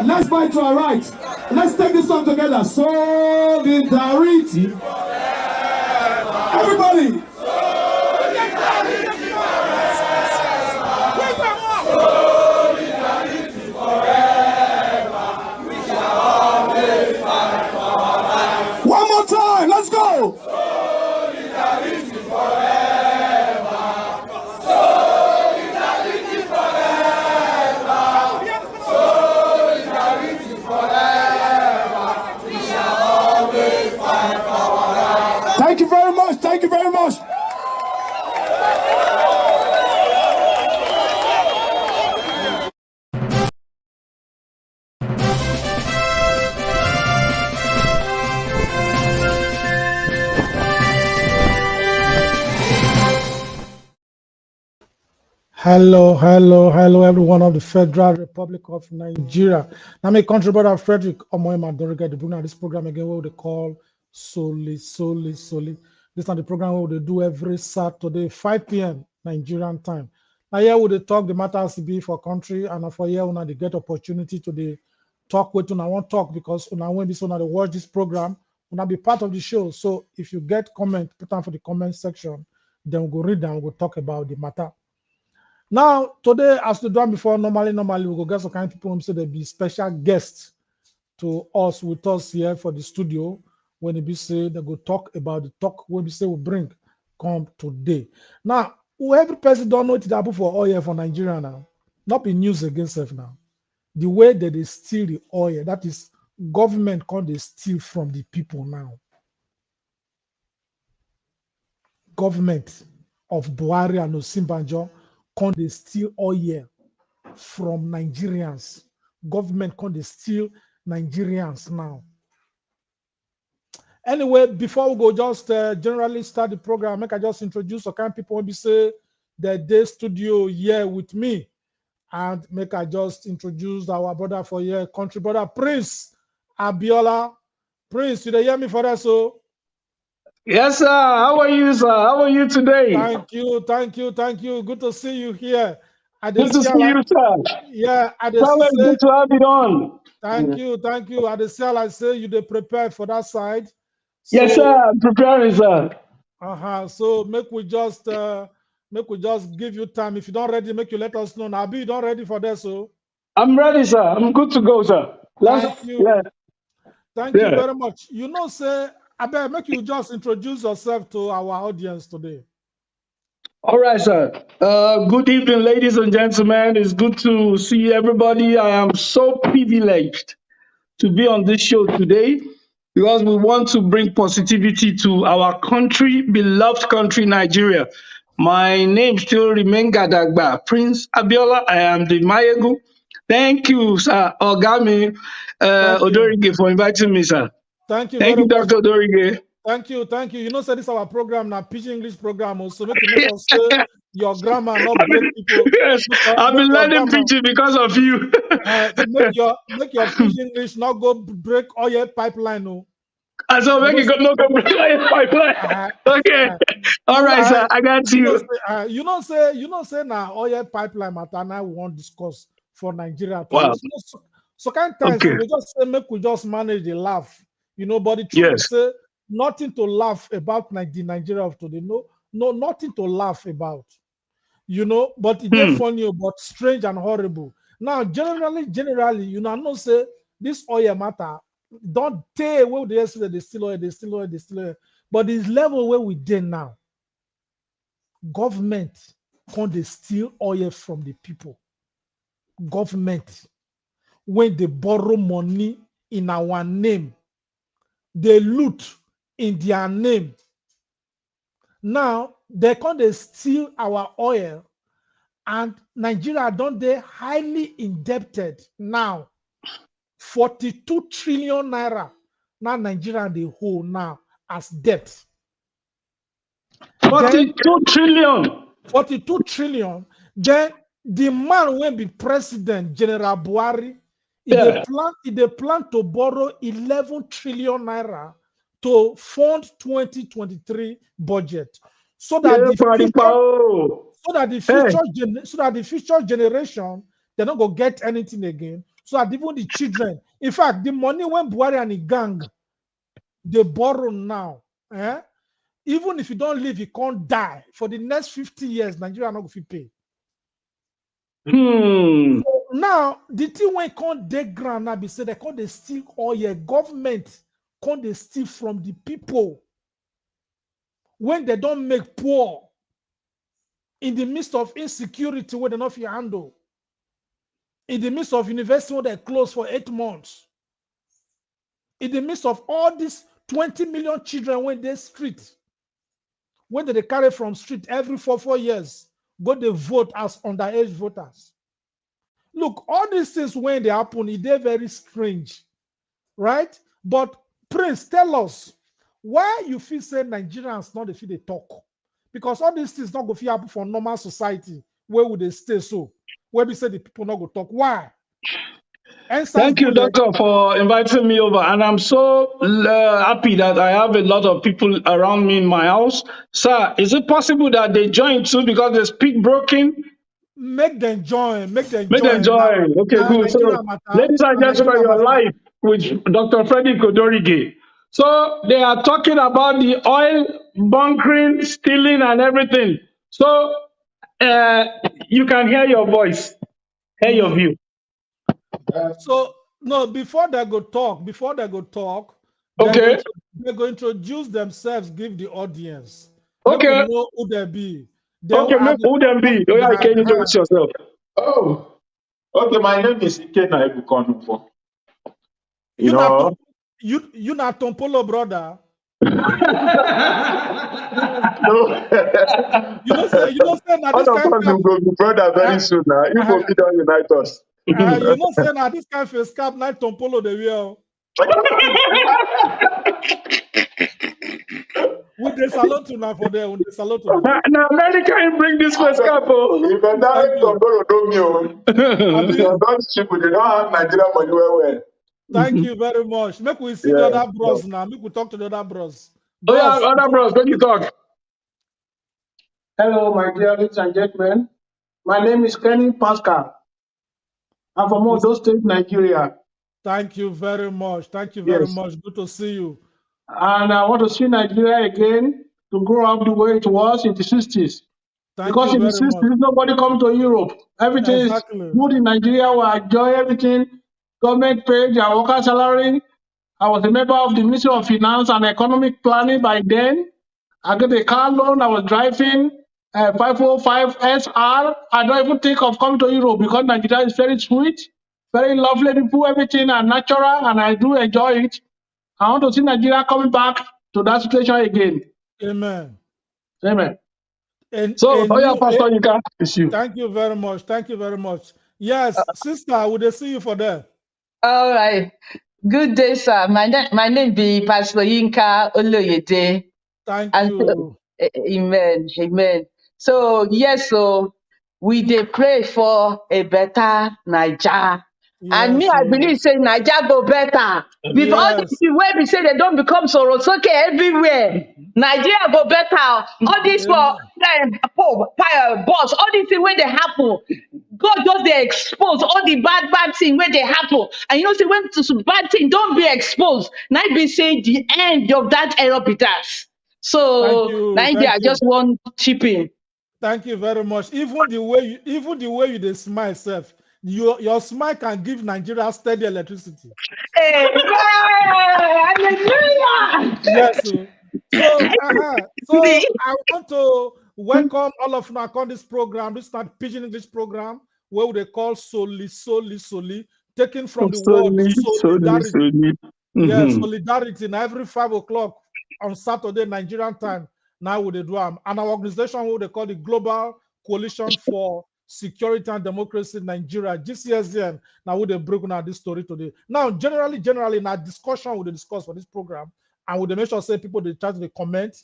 Let's fight to our right. Let's take this song together. Solidarity. Everybody. One more time. Let's go. Solidarity forever. Solidarity forever. Solidarity forever. We shall always fight for our rights. Thank you very much. Thank you very much. Hello, everyone of the Federal Republic of Nigeria. I'm a country brother, Frederick Omoyema Doriga. The bring this program again, what they call Soli. This is the program where they do every Saturday, 5 p.m. Nigerian time. Now here we talk the matters to be for country, and for here we get opportunity to the talk with you. I want talk because when this one they watch this program, when be part of the show. So if you get comment, put down for the comment section, then we'll go read and we'll talk about the matter. Now, today, as we done before, normally, we go get some kind of people who say there be special guests with us here for the studio. When they be say they go talk about the talk when we say we bring come today. Now, every person don't know it happen for oil for Nigeria now. Not be news against self now. The way that they steal the oil, that is government can't they steal from the people now. Government of Buhari and Osinbajo can they steal oil from Nigerians? Government can they steal Nigerians now? Anyway, before we go, just generally start the program, I just introduce some kind of people when we say that they studio here with me, and I just introduce our brother for here, country brother Prince Abiola. Prince, you hear me for that? So. Yes, sir. How are you, sir? How are you today? Thank you. Good to see you here. Good to see you, sir. Yeah, good to have you on. Thank you. At the cell, I say you they prepare for that side. So, yes, sir. I'm preparing, sir. So make we just give you time. If you don't ready, make you let us know. Now, be you don't ready for that, so. I'm ready, sir. I'm good to go, sir. Thank you. Yeah. Thank you very much. You know, say, I better make you just introduce yourself to our audience today. All right, sir. Good evening, ladies and gentlemen. It's good to see everybody. I am so privileged to be on this show today because we want to bring positivity to our country, beloved country, Nigeria. My name still remains Gadagba, Prince Abiola. I am the Mayegu. Thank you, sir, Ogami Odorige, for inviting me, sir. Thank you very much. Dr. Odorige. Thank you. You know, so this is our program now, Pidgin English program. Also, make us say your grammar not break people. Yes, I've been learning Pidgin because of you. make your Pidgin English not go break all your pipeline. No. And so make it not go break all your pipeline. Okay. All right, sir. I got you. You know say now all your pipeline matter now we want to discuss for Nigeria. Wow. So kind of times we just say make we just manage the laugh. You know, but the truth is say nothing to laugh about the Nigeria of today. No, nothing to laugh about. You know, but it's funny, but strange and horrible. Now, generally, you know, I know say this oil matter. Don't tell where they say they still oil. But this level where we did now, government can't they steal oil from the people. Government, when they borrow money in our name, they loot in their name. Now, they can't steal our oil, and Nigeria don't they highly indebted now. 42 trillion naira. Now Nigeria they hold now as debt. 42 trillion. 42 trillion. Then the man will be president, General Buhari. They plan to borrow 11 trillion naira to fund 2023 budget, so that the future generation they don't go get anything again. so that even the children, in fact, the money when Buhari and the gang they borrow now, even if you don't live, you can't die for the next 50 years. Nigeria not going to pay. So now the thing when can't dig ground now be said they can't they steal oil. Government can't they steal from the people when they don't make poor in the midst of insecurity where they not fit handle. In the midst of university where they closed for 8 months. In the midst of all these 20 million children when they street, when they carry from street every 4 years, go they vote as underage voters. Look, all these things when they happen, they're very strange, right? But Prince, tell us why you feel say Nigerians not the feel they talk, because all these things not go feel happen for normal society. Where would they stay so? Where we say the people not go talk? Why? Thank you, Doctor, for inviting me over. And I'm so happy that I have a lot of people around me in my house. Sir, is it possible that they join too because they speak broken? Make them join. Make them Make them join. join. Okay, good. So, Nigeria matter. ladies and gentlemen, you're live with Dr. Freddie Kodorige. So, they are talking about the oil bunkering, stealing, and everything. So, you can hear your voice, hear your view. So no, before they go talk, Okay. they're going to introduce themselves, give the audience. Make Okay. we know who they be. Then Okay, make who them be? Oh, yeah, can you introduce yourself? Oh, okay. My name is Ikena Ebukonufo. You not Tompolo brother. No. You don't say now this All of kind us will go be brother very soon now. You go be done unite us. you don't say now this kind face cap like Tompolo the real. With the salon to now for them, with the salon to now. Now, America ain't bring this first couple. If I direct from Goro Domio, those people, they don't have Nigeria money well. Thank you very much. Make we see the other bros now. Make we talk to the other bros. Oh, yeah, other bros, when you talk. Hello, my dear ladies and gentlemen. My name is Kenny Pascal. I'm from Ondo State, Nigeria. Thank you very much. Thank you very much. Good to see you. And I want to see Nigeria again to grow up the way it was in the 60s. Because in the 60s, nobody come to Europe. Everything is good in Nigeria. We enjoy everything. Government paid their worker salary. I was a member of the Ministry of Finance and Economic Planning by then. I got a car loan. I was driving 505 SR. I don't even think of coming to Europe because Nigeria is very sweet, very lovely people, everything are natural, and I do enjoy it. I want to see Nigeria coming back to that situation again. Amen. Amen. So, Pastor, you can issue. Thank you very much. Thank you very much. Yes, sister, would they see you for there? All right. Good day, sir. My name be Pastor Yinka Oloyede. Thank you. Amen. Amen. So yes, so we dey pray for a better Naija. And me, I believe say Naija go better. With all these things wey be say they don't become Sorosoke everywhere. Nigeria go better. All this for boss, all these things when they happen. God just they expose all the bad thing where they happen. And you know, say when bad thing don't be exposed, now be say the end of that era be that. So Nigeria just one chipping. Thank you very much. Even the way you dey smile, self, your smile can give Nigeria steady electricity. Hallelujah! Yes. So I want to welcome all of you on this program. This is not Pidgin English program where they call Soli, taken from the word solidarity. Yes, solidarity. Now every 5 o'clock on Saturday Nigerian time. Now we do and our organization what they call the Global Coalition for Security and Democracy in Nigeria, GCSDN. Now we they break down this story today. Now, generally, in our discussion we discuss for this program, and we make sure say people they try to comment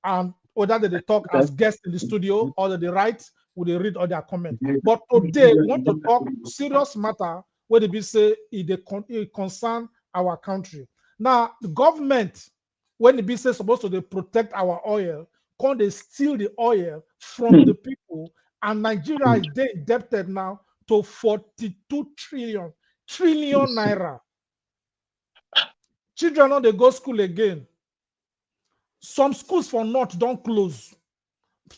and whether they talk as guests in the studio or they write, would they read all their comment. But today we want to talk serious matter where they be say it concern our country. Now, the government, when the business supposed to protect our oil, can they steal the oil from the people? And Nigeria is indebted now to 42 trillion trillion naira. Children no dey go school again. Some schools for north don't close.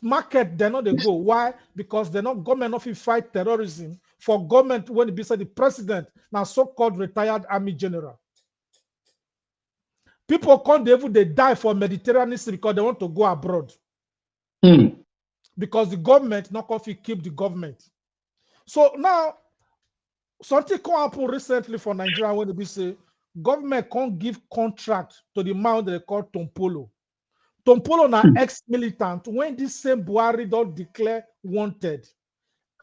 Market they no dey go. Why? Because they not government no fit fight terrorism. For government when it be said the president now so-called retired army general. People can't even they die for Mediterranean Sea because they want to go abroad. Because the government not going to keep the government. So now something can happen recently for Nigeria when they say government can't give contract to the man they call Tompolo. Tompolo na ex-militant when this same Buhari don't declare wanted.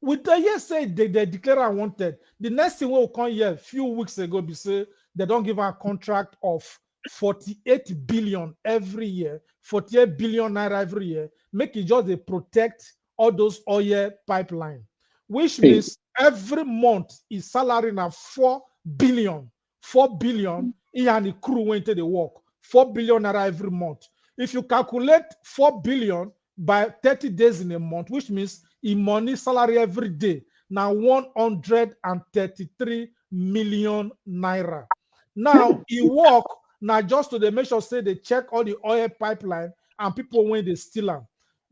With the year say they declare wanted, the next thing we will come here a few weeks ago be say they don't give a contract of 48 billion every year, 48 billion naira every year, make it just they protect all those oil pipeline, which means every month his salary now 4 billion. 4 billion, he and the crew went to the work. 4 billion naira every month. If you calculate 4 billion by 30 days in a month, which means he money salary every day, now 133 million naira. Now he work now just to make sure say they check all the oil pipeline and people when they steal them.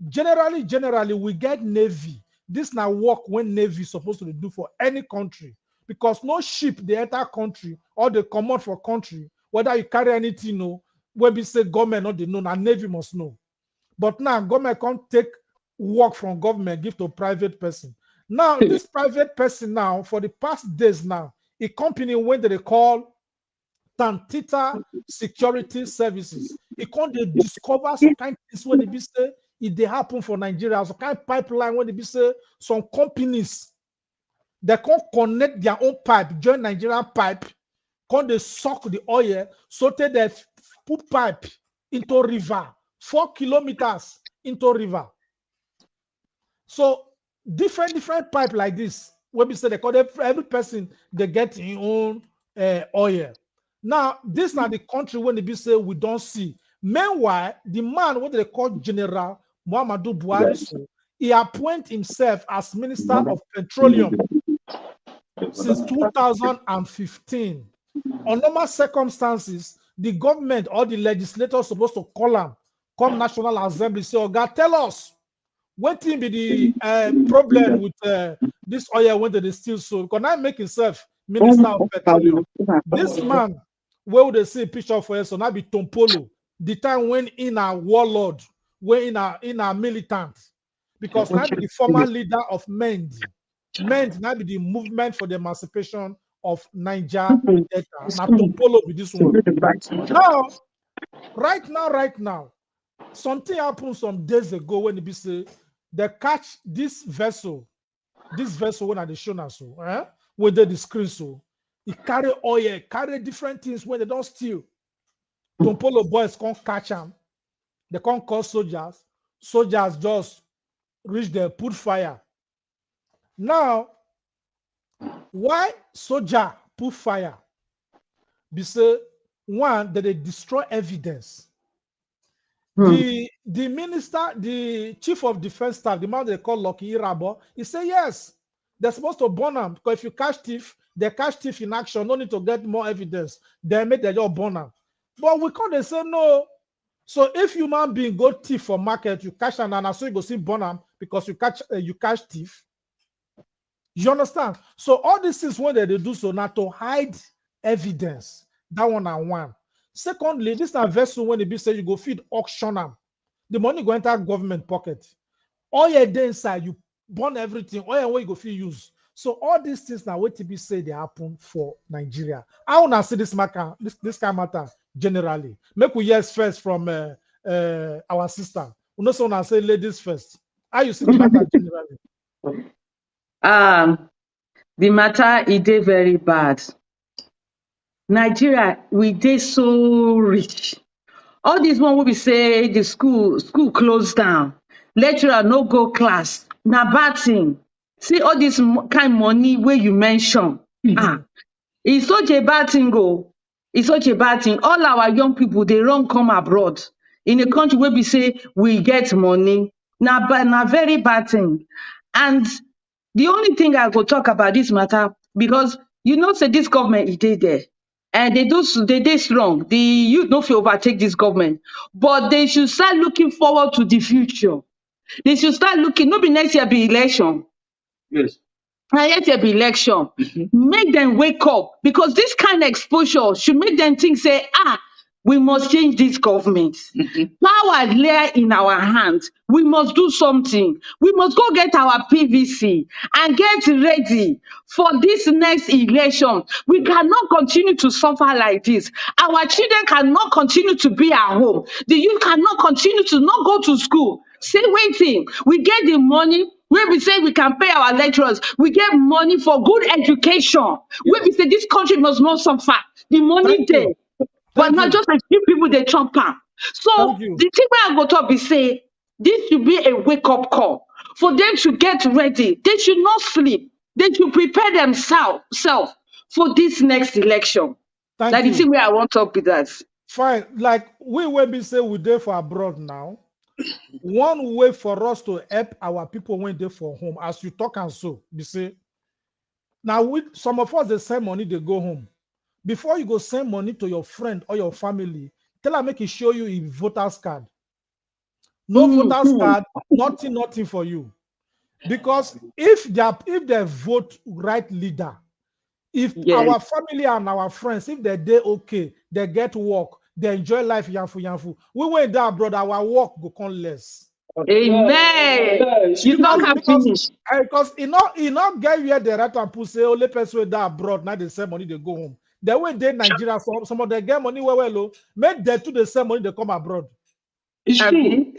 Generally, we get Navy. This now work when Navy is supposed to do for any country. Because no ship they enter country or they come out for country, whether you carry anything, no, when we say government not they know, and Navy must know. But now government can't take work from government, give to a private person. Now, this private person now, for the past days now, a company when they call Tantita Security Services, it can't they discover some kind of things when they be say if they happen for Nigeria, some kind of pipeline when they be say some companies they can't connect their own pipe, join Nigerian pipe, can't they suck the oil, so they put pipe into river, 4 kilometers into river. So different pipe like this, when we say they call every person they get in own oil. Now, this is not the country when they be say we don't see. Meanwhile, the man what they call General Muhammadu Buhari, so he appoint himself as Minister of Petroleum since 2015. On normal circumstances, the government or the legislator supposed to call him, come National Assembly, say, oh God, tell us what be the problem with this oil when they steal so. Because I make himself Minister of Petroleum. This man, where would they see a picture for us? So now be Tompolo, the time when in a warlord, when in a militant, because now be the former leader of MEND. MEND now be the movement for the emancipation of Niger Delta. Now Tompolo be this one. Now, right now, something happened some days ago when they be say they catch this vessel when they show us so, where they the screen so. It carry oil, carry different things when they don't steal. Tompolo boys can't catch them. They can't call soldiers. Soldiers just reach there, put fire. Now, why soldier put fire? Because one, that they destroy evidence. The minister, the chief of defense staff, the man they call Lucky Irabo, he said yes, they're supposed to burn them because if you catch thief, they catch thief in action, no need to get more evidence. They make their job burn them. But we can't say no. So if human being go thief for market, you catch them and so you go see burn them because you catch thief. You understand? So all these things when they do so now to hide evidence. That one and one. Secondly, this is a vessel when the be say you go feed auction them. The money go enter government pocket. All your day inside, you burn everything. All your way you go feel use. So all these things now what to be say they happen for Nigeria. I want to see this matter, this kind of matter generally. Make we hear first from our sister. We know someone say ladies first. How you see the matter generally? The matter is very bad. Nigeria, we dey so rich. All this one will be say the school closed down, lecturer no go class. Na bad thing. See all this kind money where you mention. It's such a bad thing, go. It's such a bad thing. All our young people they run come abroad in a country where we say we get money. Na very bad thing. And the only thing I go talk about this matter, because You know, say this government is there. And they strong. The youth no fit overtake this government. But they should start looking forward to the future. They should start looking, no be next year be election. Yes. Na next year be election. Make them wake up because this kind of exposure should make them think, say, we must change this government. Power lay in our hands. We must do something. We must go get our PVC and get ready for this next election. We cannot continue to suffer like this. Our children cannot continue to be at home. The youth cannot continue to not go to school. Say, waiting, we get the money where we say we can pay our lecturers. We get money for good education. Where we say this country must not suffer. The money there. But not just a few people they trump am. So the thing where I go talk be say this should be a wake-up call for them to get ready. They should not sleep. They should prepare themselves for this next election. Like the thing where I want to talk with that. Fine. Like we will be say we there for abroad now. One way for us to help our people when they for home, as you talk and so, you say, now with some of us they send money, they go home. Before you go send money to your friend or your family, tell her make it show you a voter's card. No voter's card, nothing for you. Because if they vote right leader, if our family and our friends, if they're okay, they get work, they enjoy life, yanfu. We went there, brother, our work go come less. Amen. You don't have finish. Because he not get where the right and put say only person that abroad, now they send money, they go home. The way they Nigeria, some of them get money well, make them to the same money, they come abroad. It's true.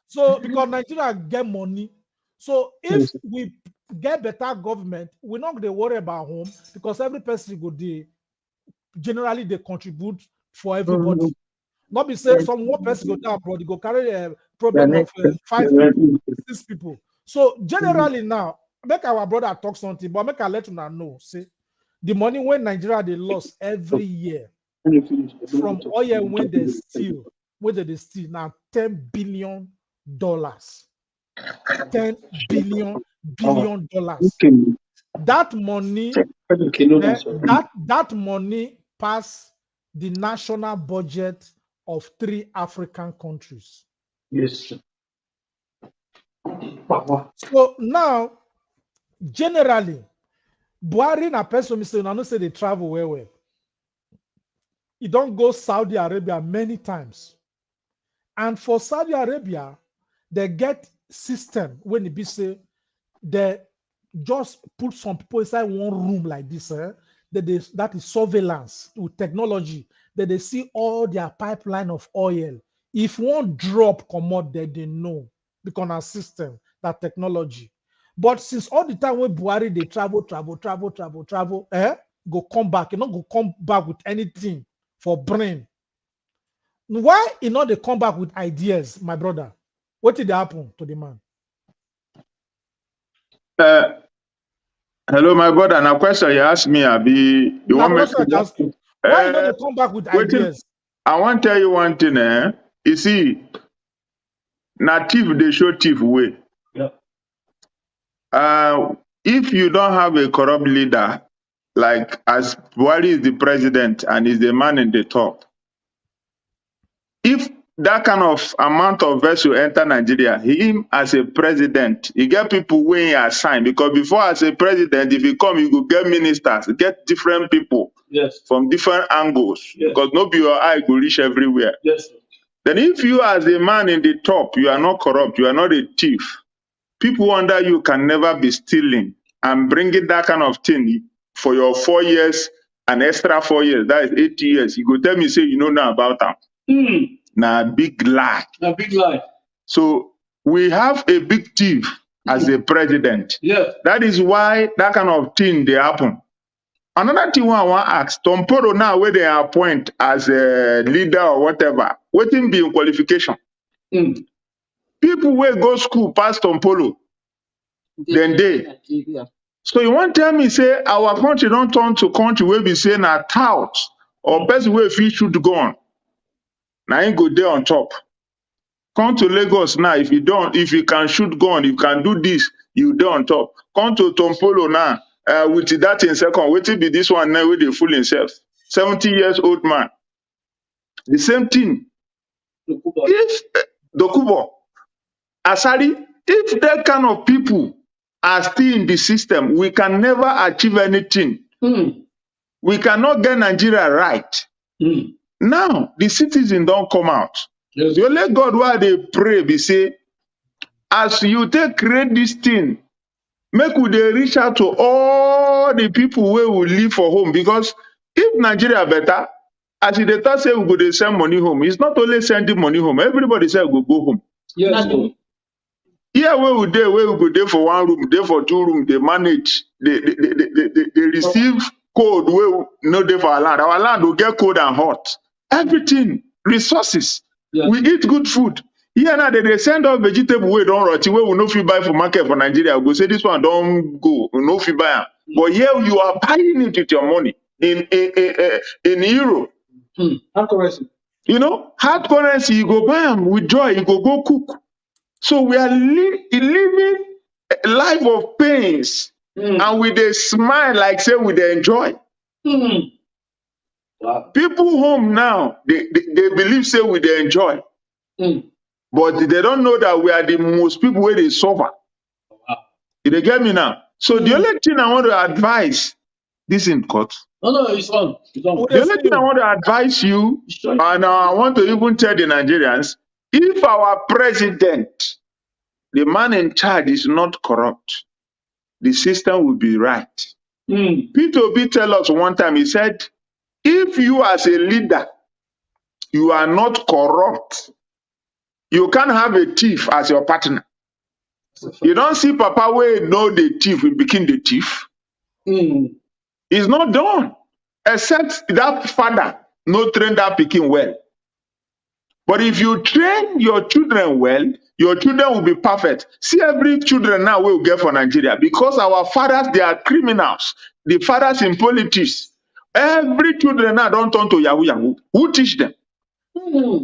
So because Nigeria get money, so if we get better government, we're not going to worry about home because every person go there. Generally, they contribute for everybody. Not be saying some one person go down abroad, they go carry a problem of 5 people, 6 people. So generally now, make our brother talk something, but make I let you know. See, the money when Nigeria they lost every year from oil when they steal, now $10 billion. $10 billion. That money pass the national budget of 3 African countries. Yes. So now, generally, Buhari na person say, I know say they travel well. He don't go Saudi Arabia many times. And for Saudi Arabia, they get system when it be say they just put some people inside one room like this. That is surveillance with technology. That they see all their pipeline of oil. If one drop come out there, they know because our system, that technology. But since all the time when Buhari they travel, go come back, go come back with anything for brain. Why they come back with ideas, my brother? What did happen to the man? Hello, my brother. Now, question you asked me, Abi. You want me to ask you? Why they come back with ideas? I want to tell you one thing. You see, native they show thief way. Yeah. If you don't have a corrupt leader, like as Buhari is the president and is the man in the top, if that kind of amount of vessel enter Nigeria, him as a president, he get people when he assign. Because before as a president, if you come, you go get ministers, get different people from different angles. Because no be your eye go reach everywhere. Then if you as a man in the top, you are not corrupt, you are not a thief, people under you can never be stealing and bringing that kind of thing for your 4 years, an extra 4 years, that is 8 years. You go tell me, say, you know now about them. Now, big lie. A big lie. So we have a big thief as a president. Yeah. That is why that kind of thing they happen. Another thing I want to ask, Tomporo now where they appoint as a leader or whatever, waiting be in qualification. People will go school past Tompolo, then they. So you want to tell me, say, our country don't turn to country where we say na tout or person where fish should go on. Now you go there on top. Come to Lagos now. If you can shoot gun, you can do this, you there on top. Come to Tompolo now. with that in second, wait till be this one now with the fool himself. 70 years old man. The same thing. If Dokubo, Asari, if that kind of people are still in the system, we can never achieve anything. We cannot get Nigeria right. Now, the citizens don't come out. Yes. The only God why they pray, they say, as you take create this thing, make we dey reach out to all the people where we live for home. Because if Nigeria better, as the thought say we go dey send money home, it's not only sending money home, everybody say we go home. Yes. Here where we go there for one room, there for two room, they manage, they receive code where no dey for our land. Our land will get cold and hot. Everything, resources. Yes. We eat good food. Here now they send us vegetable we don't rot, where we no fit buy for market for Nigeria. We go say this one don't go, we no fit buy. But here you are buying it with your money in euro. Hard currency. You know, hard currency, you go buy them with joy, you go cook. So we are living a life of pains, and with a smile, like say we dey enjoy. Wow. People home now, they believe say we dey enjoy. But they don't know that we are the most people where they suffer. Wow. They get me now. So the only thing I want to advise, this in court. No, it's on. It's on. The only thing I want to advise you, and I want to even tell the Nigerians, if our president, the man in charge, is not corrupt, the system will be right. Peter Obi tell us one time, he said, if you as a leader, you are not corrupt, you can't have a thief as your partner. You don't see Papa where know the thief will become the thief. It's not done. Except that father no train that picking well. But if you train your children well, your children will be perfect. See every children now we will get for Nigeria because our fathers, they are criminals. The fathers in politics. Every children now don't turn to Yahoo Yahoo. Who teach them?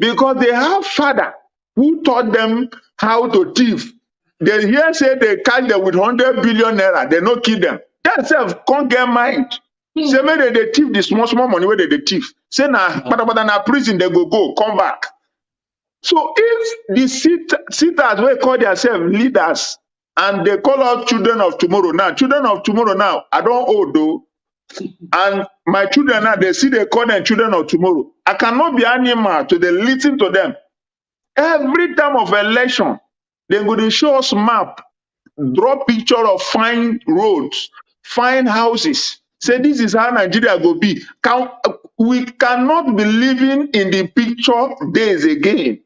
Because they have father who taught them how to thief. They hear say they catch them with 100 billion naira, they no kill them. That self can't get mind. Say maybe they thief the small money where they thief. Say na prison they go come back. So if the sitters will call themselves leaders and they call out children of tomorrow now, I don't old though. And my children now, they call them children of tomorrow. I cannot be animal to they listen to them. Every time of election, they go to show us map, draw picture of fine roads, fine houses. Say this is how Nigeria go be. We cannot be living in the picture days again.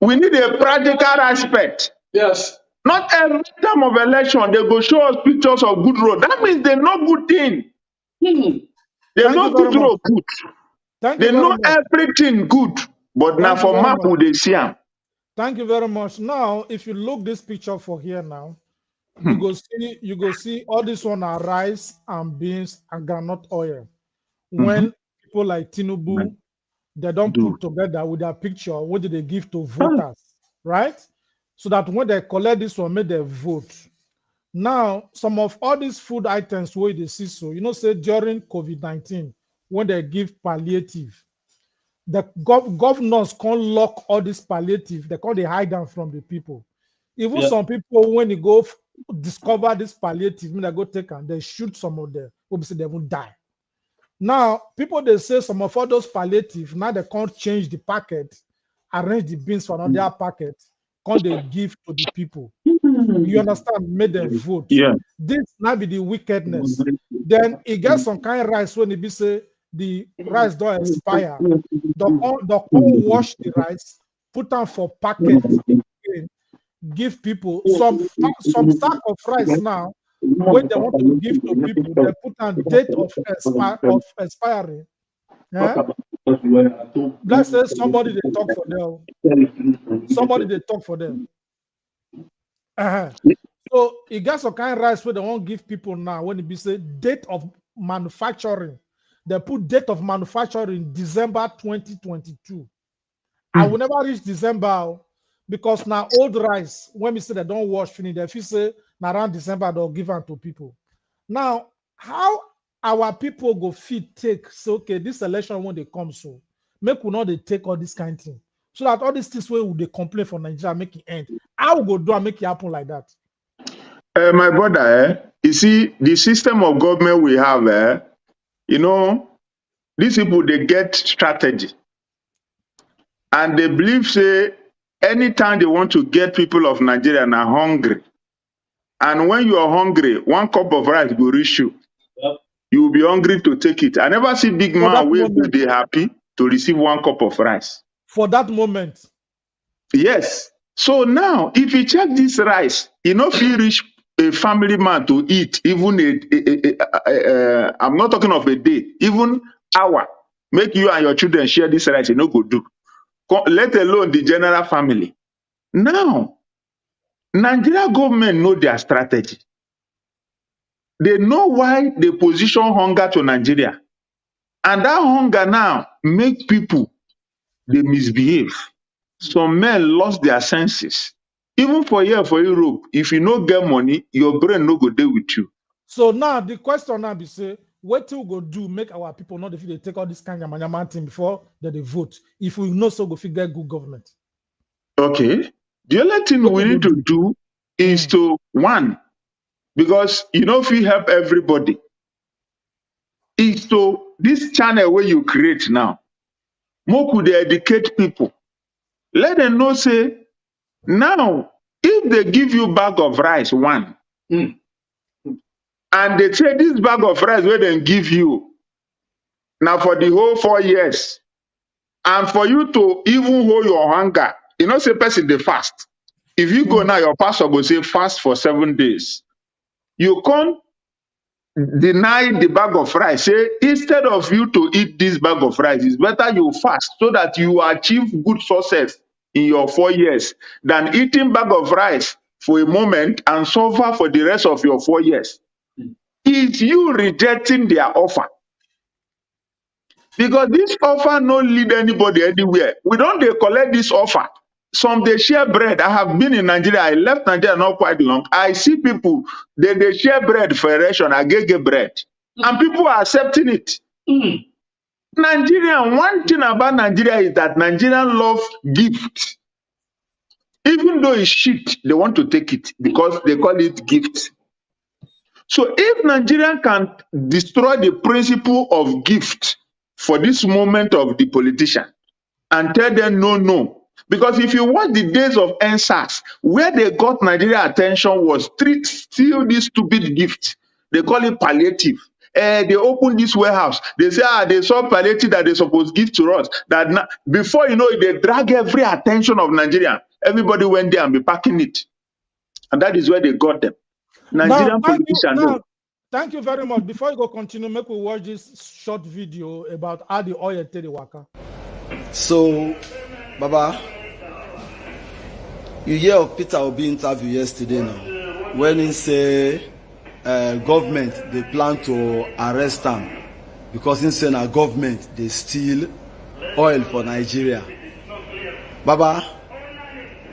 We need a practical aspect. Yes. Not every time of election, they go show us pictures of good road. That means they know good thing. They know good road good. They know everything good. But now for map, they see them. Thank you very much. Now, if you look this picture for here now, you go see all this one are rice and beans and groundnut oil. When people like Tinubu, they don't put together with their picture, what did they give to voters, right? So that when they collect this one, make them vote. Now, some of all these food items where they see so, you know, say during COVID-19, when they give palliative, the governors can't lock all this palliative, they can't hide them from the people. Even some people, when you go discover this palliative, when they go take and they shoot some of them, obviously they won't die. Now, people they say some of all those palliative, now they can't change the packet, arrange the beans for another packet, can't they give to the people? You understand? Make them vote. Yeah. This might be the wickedness. Then it gets some kind of rice when it be say the rice don't expire. The wash the rice, put them for packet again, give people some sack of rice now. When they want to give to people, they put on date of expiring. Yeah? Let's say somebody they talk for them. Somebody they talk for them. So it got some kind of rice where they won't give people now. When it be say date of manufacturing, they put date of manufacturing December 2022. I will never reach December because now old rice, when we say they don't wash finish, if you say Now around December, they'll give them to people. Now, how our people go fit take, so okay, this election when they come so, make we not they take all this kind of thing. So that all these things where they complain for Nigeria, make it end. How we go do and make it happen like that? My brother, you see, the system of government we have, you know, these people, they get strategy. And they believe, say, anytime they want to get people of Nigeria now hungry. And when you are hungry, one cup of rice will reach you. Yep. You will be hungry to take it. I never see big man will be happy to receive one cup of rice. For that moment. Yes. So now, if you check this rice, you know, if you reach a family man to eat, even I'm not talking of a day, even hour, make you and your children share this rice, you know, go do. Let alone the general family. Now, Nigeria government know their strategy. They know why they position hunger to Nigeria. And that hunger now make people, they misbehave. Some men lost their senses. Even for here, for Europe, if you no get money, your brain no go there with you. So now the question now be say, what we go do make our people not if they take all this kind of yaman thing before they vote? If we know so go figure good government. Okay. The only thing we need to do is to, one, because you know if you help everybody, is to this channel where you create now, more could they educate people. Let them know, say, now, if they give you bag of rice, one, and they say this bag of rice where they give you, now for the whole 4 years, and for you to even hold your hunger, you know, say person they fast. If you go now, your pastor will say fast for 7 days. You can't deny the bag of rice. Say, instead of you to eat this bag of rice, it's better you fast so that you achieve good success in your 4 years than eating bag of rice for a moment and suffer for the rest of your 4 years. It's you rejecting their offer. Because this offer no lead anybody anywhere. We don't they collect this offer. Some they share bread. I have been in Nigeria. I left Nigeria not quite long. I see people, they share bread for a ration. I get bread. And people are accepting it. Nigerian, one thing about Nigeria is that Nigerians love gift. Even though it's shit, they want to take it because they call it gift. So if Nigeria can destroy the principle of gift for this moment of the politician and tell them no. Because if you watch the days of NSAS, where they got Nigeria attention was still this stupid gift. They call it palliative. They open this warehouse. They say, they saw palliative that they supposed to give to us. That before you know it, they drag every attention of Nigeria. Everybody went there and be packing it. And that is where they got them. Nigerian politicians. Thank you very much. Before you go continue, make we watch this short video about how the oil take the waka. So, Baba, you hear of Peter Obi interview yesterday now, when he say government they plan to arrest him because he say na government they steal oil for Nigeria. Baba,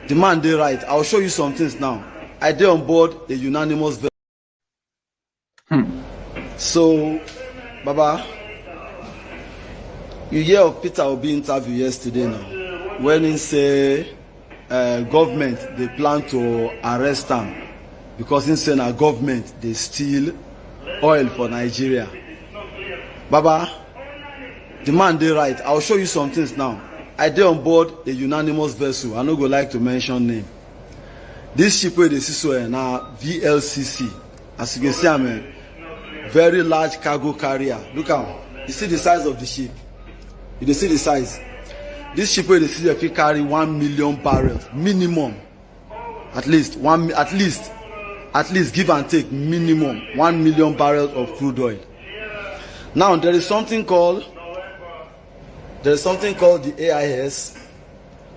the man they right. I'll show you some things now. I did on board a unanimous version. So, Baba, you hear of Peter Obi interview yesterday now, when he say government they plan to arrest him because he say na government they steal oil for Nigeria. Baba, the man they right. I'll show you some things now. I did on board a unanimous vessel. I no go like to mention name. This ship where they see so now VLCC. As you can see, I'm a very large cargo carrier. Look out. You see the size of the ship. You see the size. This ship where they see if you carry 1 million barrels minimum. At least give and take minimum 1 million barrels of crude oil. Now there is something called the AIS.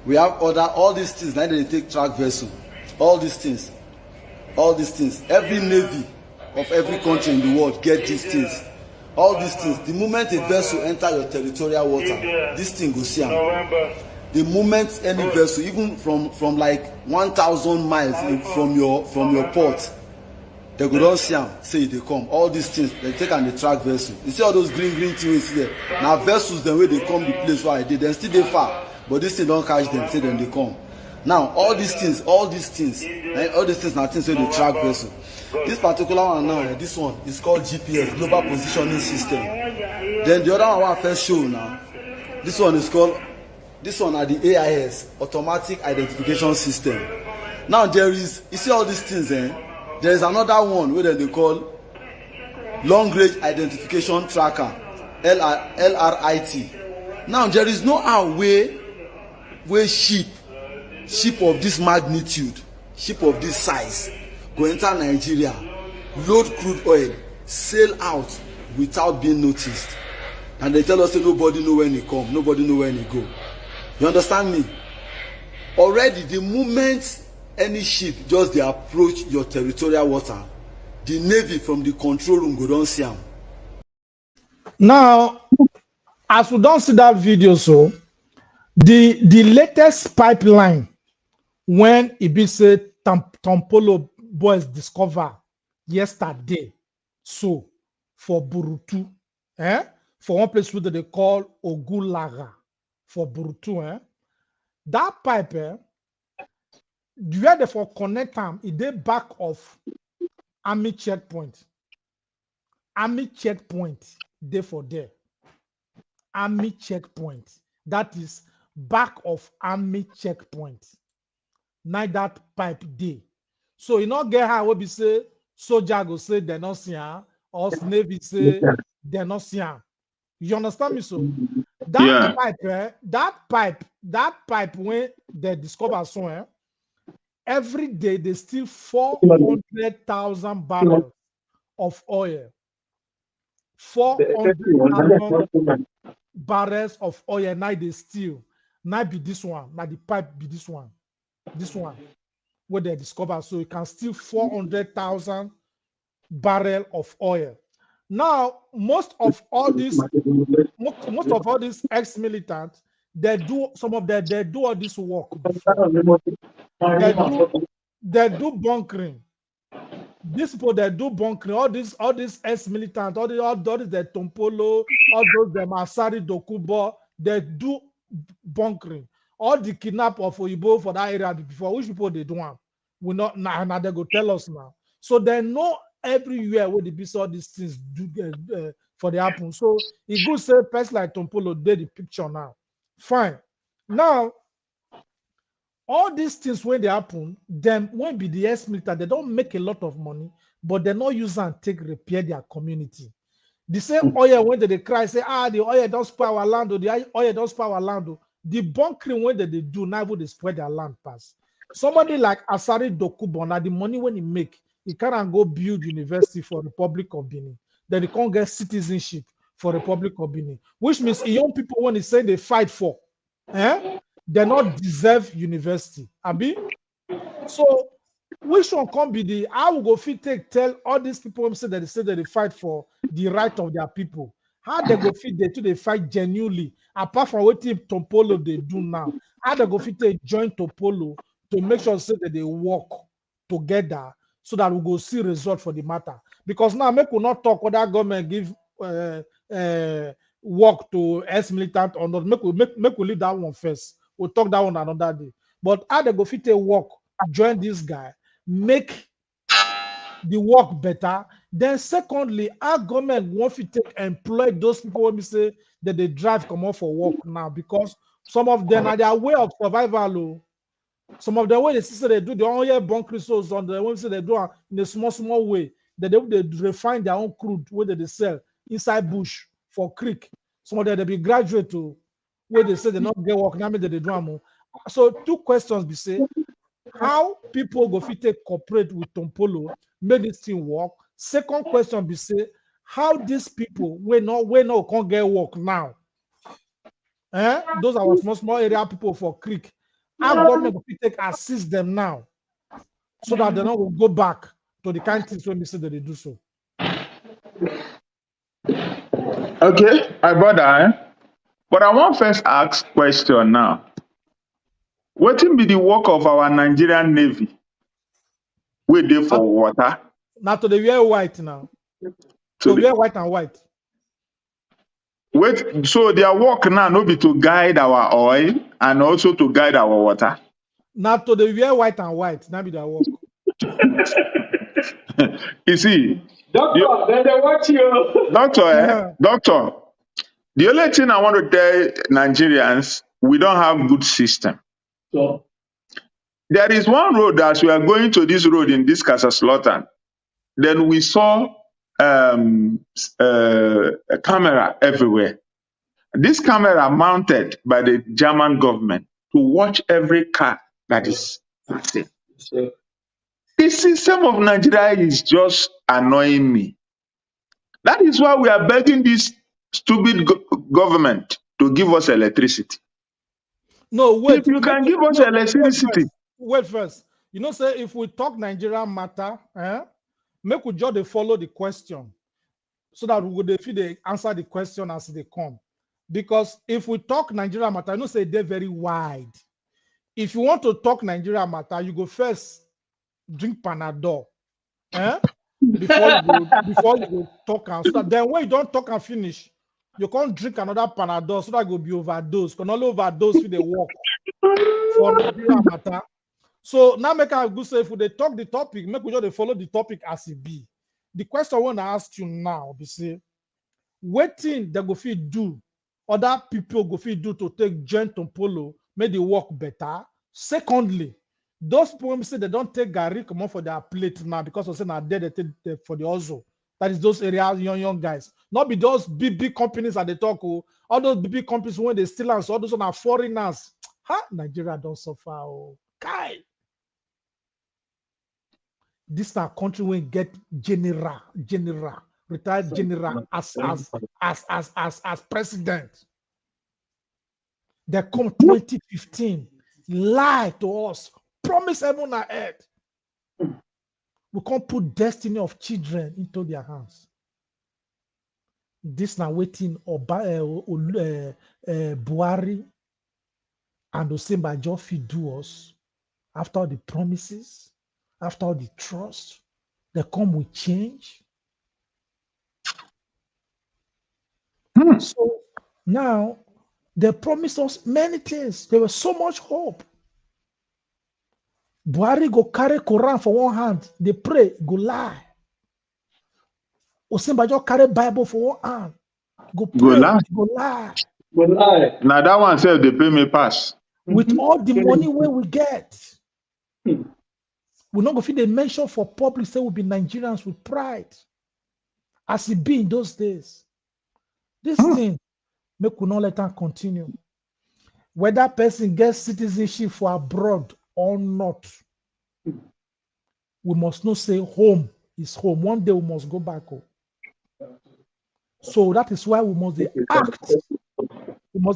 We have all these things. Now they take track vessel. All these things. Every navy of every country in the world get these things. All these things. The moment a vessel enter your territorial water, this thing goes see. The moment any vessel, even from like 1,000 miles from your port, they go don see am say they come. All these things they take and they track vessel. You see all those green things you see there. Now vessels them where they come the place where I did. They still dey far, but this thing don't catch them. Say then they come. Now all these things na things wey dey track vessel. This particular one now, this one is called GPS, Global Positioning System. Then the other one I first show now, this one are the AIS, Automatic Identification System. Now there is, you see all these things, there is another one where they call Long Range Identification Tracker, LRIT. Now there is no how where ship of this magnitude, ship of this size, go enter Nigeria, load crude oil, sail out without being noticed. And they tell us that nobody know when he come, nobody know when he go. You understand me? Already, the moment any ship just they approach your territorial water, the Navy from the control room go down see them. Now, as we don't see that video, so the latest pipeline when it be said Tompolo boys discover yesterday, so for Burutu, for one place where they call Ogulaga for Burutu, that pipe, where they for connect them, it dey back of army checkpoint. Army checkpoint, they for there. Army checkpoint, that is back of army checkpoint. Now that pipe day. So you not get how we say soldier go say they're not seeing, or Navy say they're not seeing. You understand me? So that pipe, that pipe when they discover somewhere, every day they steal 400,000 barrels of oil. 400,000 barrels of oil. Now they steal. Now be this one. Now the pipe be this one. This one where they discover. So you can steal 400,000 barrels of oil. Now, most of all these ex-militants, they do all this work before. They do bunkering. These people they do bunkering. All these ex-militants, all these the Tompolo, all those the Masari Dokubo, they do bunkering. All the kidnap of Oyibo for that area before, which people they do them? We not now they go tell us now. So they know everywhere where the be all these things do for the happen. So it could say person like Tompolo did the picture now. Fine. Now, all these things when they happen, them when be the ex-military, they don't make a lot of money, but they not use and take repair their community. The same oil when they cry, say, the oil don't spoil our land, or the oil don't spoil our land. The bunkering when they do, now they spread their land pass. Somebody like Asari Dokubo, now the money when he make, he can't go build university for Republic of Benin. Then he can't get citizenship for Republic of Benin. Which means young people, when they say they fight for, they not deserve university. Abi? So, which one can be the, how we go fit tell all these people who say that they fight for the right of their people? How they go fit they fight genuinely, apart from what Tompolo they do now? How they go fit join Tompolo to make sure say that they work together so that we go see result for the matter? Because now make we not talk whether government give work to ex-militant or not. Make we leave that one first. We'll talk that one another day. But how they go fit work, join this guy, make the work better. Then secondly, our government want to employ those people when we say that they drive come out for work now, because some of them are their way of survival. Some of the way they say they do their own bunk resources on the way they do in a small way. They refine their own crude where they sell inside bush for creek. Some of them they be graduate to where they say they not get work. Now they do them. So two questions be say, how people go fit cooperate with Tompolo, make this thing work. Second question be say, how these people we not can't get work now. Those are small area people for creek. Our government will assist them now, so that they not will go back to the kind of things when they say that they do so. Okay, my brother. But I want first ask question now. What will be the work of our Nigerian Navy? Wey dey for water? Now to the wear white now. So wear white and white. Wait, so their work now no be to guide our oil and also to guide our water. Now to the wear white and white, now be their work. You see, Doctor, then they watch you. Doctor, the only thing I want to tell Nigerians, we don't have good system. So, there is one road as we are going to this road in this Kasaslotan. Then we saw a camera everywhere. This camera mounted by the German government to watch every car that is passing. The system of Nigeria is just annoying me. That is why we are begging this stupid government to give us electricity. No, wait. If you can give us electricity. Wait first. You know, say if we talk Nigeria matter, make we just follow the question so that we would answer the question as they come. Because if we talk Nigeria matter, you know, say they're very wide. If you want to talk Nigeria matter, you go first drink Panadol, before you go talk and so that then when you don't talk and finish, you can't drink another Panadol so that you go be overdose. Can only overdose with the work for Nigeria matter. So now make a good say if they talk the topic, make we just follow the topic as it be. The question I want to ask you now be say, what thing they go fit do, other people go fit do to take joint to polo, make the work better. Secondly, those people say they don't take Gary come on for their plate now because of saying now they take for the also. That is those areas, young guys. Not be those big companies that they talk. All those big companies when they steal us, all those are foreigners. Nigeria don't suffer. Kai. This is a country when get retired general as president. They come 2015, lie to us, promise heaven and earth. We can't put destiny of children into their hands. This now waiting Buhari and Osinbajo fit do us after all the promises, after all the trust, they come with change. So now they promised us many things. There was so much hope. Buhari go carry Quran for one hand, they pray, go lie. Osinbajo carry Bible for one hand, go pray, go lie. Now that one said they pay me pass. With all the money where we get, we're not going to feel the mention for public say we'll be Nigerians with pride, as it be in those days. This thing, make we not let them continue. Whether person gets citizenship for abroad or not, we must not say home is home. One day we must go back home. So that is why we must act.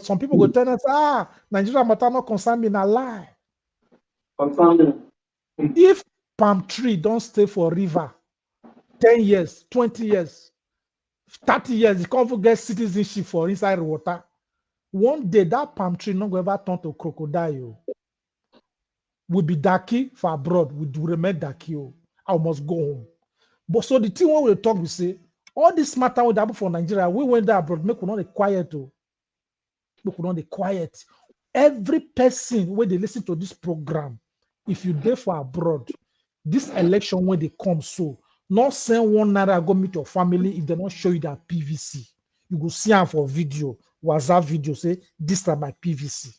Some people go tell us, Nigeria matter not concern me, na lie. If palm tree don't stay for river 10 years, 20 years, 30 years, you can't get citizenship for inside water. One day that palm tree not going to ever turn to crocodile. Will be Daki for abroad, we do remain Daki. I must go home. But so the thing when we talk, we say, all this matter with happen for Nigeria, we went there abroad, make we not quiet. Make we not quiet. Every person when they listen to this program, if you there for abroad, this election when they come, so not send one naira go meet your family if they not show you that PVC. You go see them for video, WhatsApp video, say this is my PVC.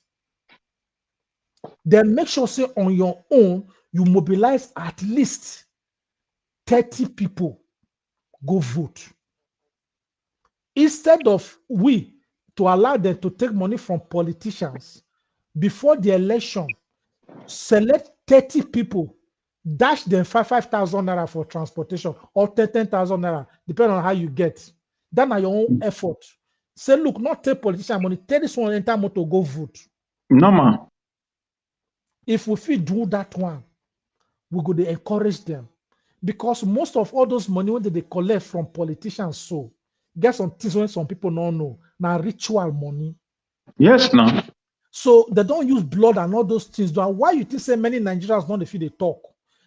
Then make sure say on your own, you mobilize at least 30 people go vote. Instead of we to allow them to take money from politicians before the election, select 30 people, dash them 5,000 naira for transportation or 10,000 naira, depending on how you get. Then are your own effort. Say, look, not take politician money, take this one entire money to go vote. No, man. If we fit do that one, we go to encourage them. Because most of all those money when they collect from politicians, so get some things when some people don't know. Now ritual money. Yes, no. So they don't use blood and all those things. Why you think say many Nigerians don't feel they talk?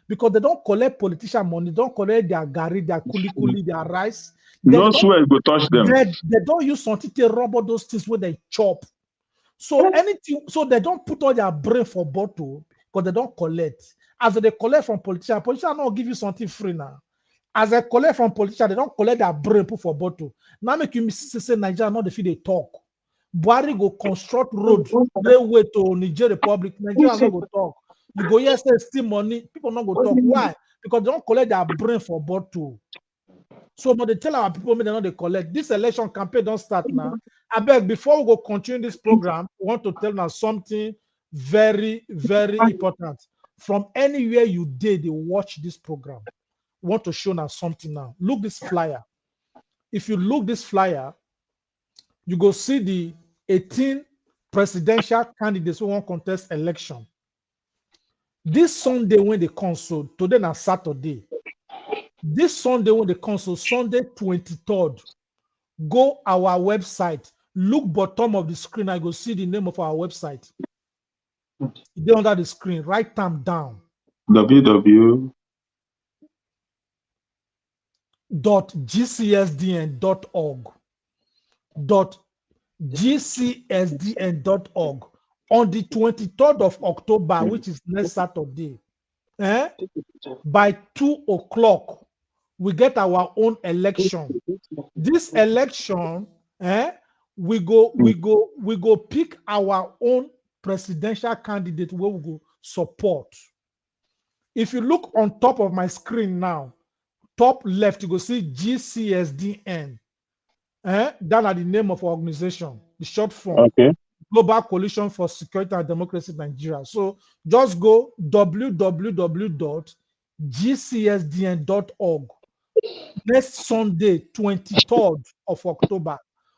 because they don't collect politician money, don't collect their gari, their kuli, their rice. No sweat go touch them. They don't use something to rub all those things where they chop. So anything, so they don't put all their brain for bottle because they don't collect. As they collect from politicians don't give you something free now. As they collect from politicians, they don't collect their brain put for bottle. Now make you say Nigeria not the feel they talk. Buhari go construct road, railway to Niger Republic. Nigeria not go talk. You go here say steal money, people not go talk. Why? Because they don't collect their brain for bottle. So but they tell our people they not they collect. This election campaign don't start now. I beg before we go continue this program, we want to tell now something very, very important. From anywhere you did, they watch this program. We want to show now something now. Look this flyer. If you look this flyer, you go see the 18 presidential candidates who want contest election. This Sunday when they console, today na Saturday. This Sunday when they console, Sunday 23rd, go our website. Look bottom of the screen. I go see the name of our website. It's under the screen. Write them down. www.gcsdn.org. .gcsdn.org. On the 23rd of October, which is next Saturday, by 2 o'clock, we get our own election. This election, we go pick our own presidential candidate where we go support. If you look on top of my screen now, top left, you go see GCSDN. That are the name of our organization, the short form. Okay. Global Coalition for Security and Democracy in Nigeria. So just go www.gcsdn.org. Next Sunday, 23rd of October,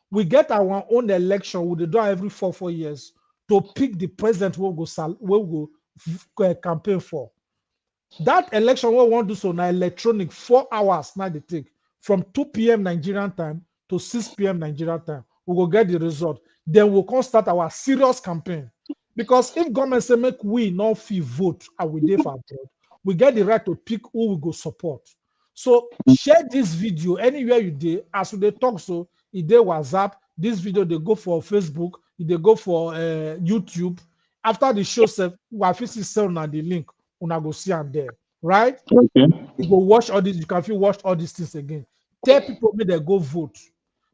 we get our own election. We do every 4 years to pick the president we'll go campaign for. That election we want to do so now electronic 4 hours now they take from 2 p.m. Nigerian time to 6 p.m. Nigerian time. We will get the result. Then we'll come start our serious campaign. Because if government say make we not fee vote and we dey for abroad, we get the right to pick who we go support. So share this video anywhere you dey. As we dey talk so, if they WhatsApp, this video they go for Facebook, if they go for YouTube. After the show, we fit sell on the link. Una go see am there, right? Okay. You go watch all this. You can feel watch all these things again. Tell people may they go vote,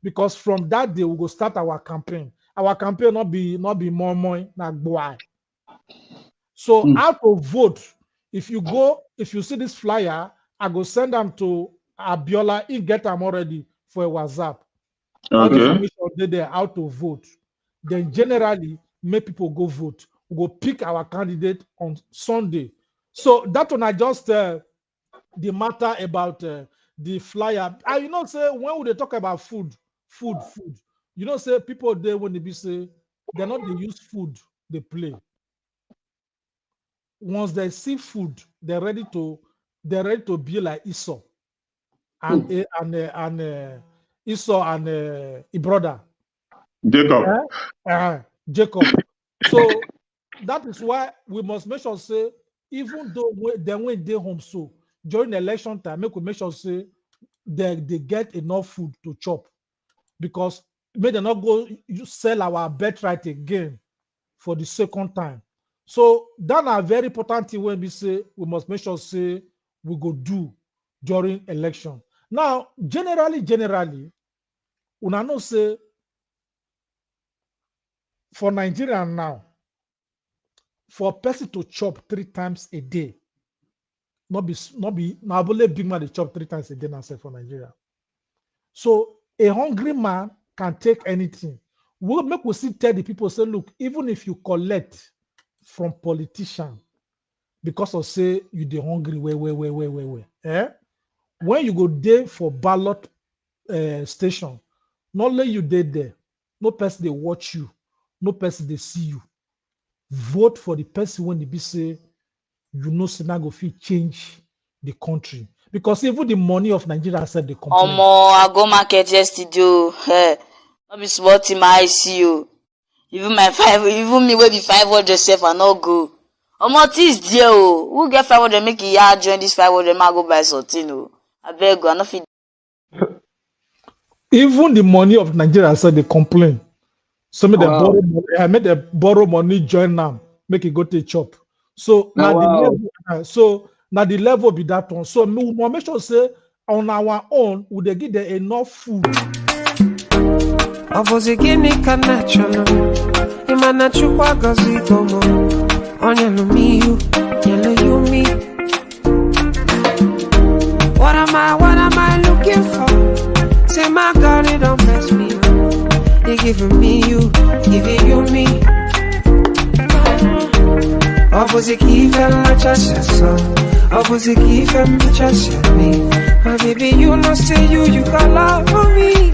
because from that day we go start our campaign. Our campaign not be more like boy. So how to vote? If you see this flyer, I go send them to Abiola. He get them already for a WhatsApp. All the information there how to vote. Then generally make people go vote. We go pick our candidate on Sunday. So that one I just the matter about the flyer. You know, say when we talk about food. You know, say people there when they be say they're not they use food, they play. Once they see food, they're ready to be like Esau and Esau and his brother Jacob. Jacob. So that is why we must make sure say even though when they home so during the election time, make sure say they get enough food to chop, because may they not go sell our birthright again for the second time. So that's a very important thing when we say we must make sure say we go do during election. Now, generally, we know say for Nigeria now, for a person to chop 3 times a day, not be big man they chop 3 times a day now say for Nigeria. So a hungry man can take anything. We still tell the people, say, look, even if you collect from politicians because of say you dey hungry, when you go there for ballot station, not let you there, no person they watch you, no person they see you. Vote for the person when they be say, you know, Senago fit change the country. Because even the money of Nigeria said they complain. I go market yesterday. Not be smart in my ICU. Even me will be 500 self and not go. Is there, oh. Who get 500 make ya join this 500 man go buy something, oh. I beg you, I not fit. Even the money of Nigeria said they complain. So make Wow. they borrow money, join them, make it go to chop. So now the level, the level be that one. So we make sure say on our own, would they give them enough food? What am I looking for? Say my God, it don't mess me up. They giving me you, giving you me. Opposite key fell my chest, so opposite key fell my chest, me. My baby, you know, say you got love for me.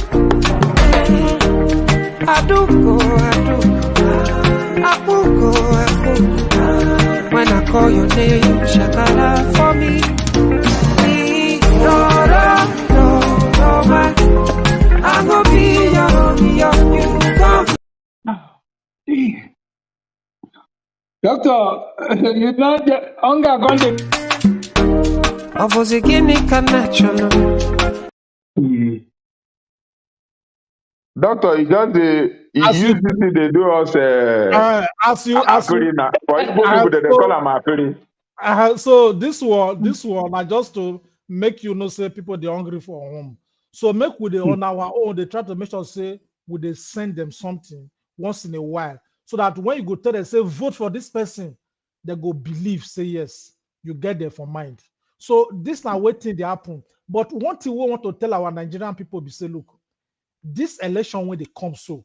I do go. When I call your name, you shakala for me. No, man. I'm gonna be your come. Doctor, you know the hunger going I was a guinea natural. Doctor, you just use this they do us apirina. For Igbo people, they call them apiri. So this one, I just to make you know, say people they hungry for home. So make with the on our own, they try to make sure say would they send them something once in a while, so that when you go tell them say vote for this person, they go believe, say yes, you get there for mind. So this now waiting they happen. But one thing we want to tell our Nigerian people be say, look, this election when they come, so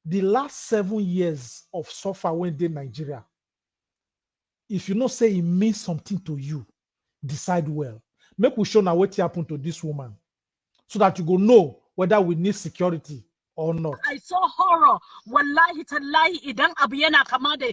the last 7 years of suffer when they Nigeria, if you know say it means something to you, decide well. Make we show now what happened to this woman, so that you go know whether we need security or not. I saw horror. Wallahi tallahi idan abu yana kama da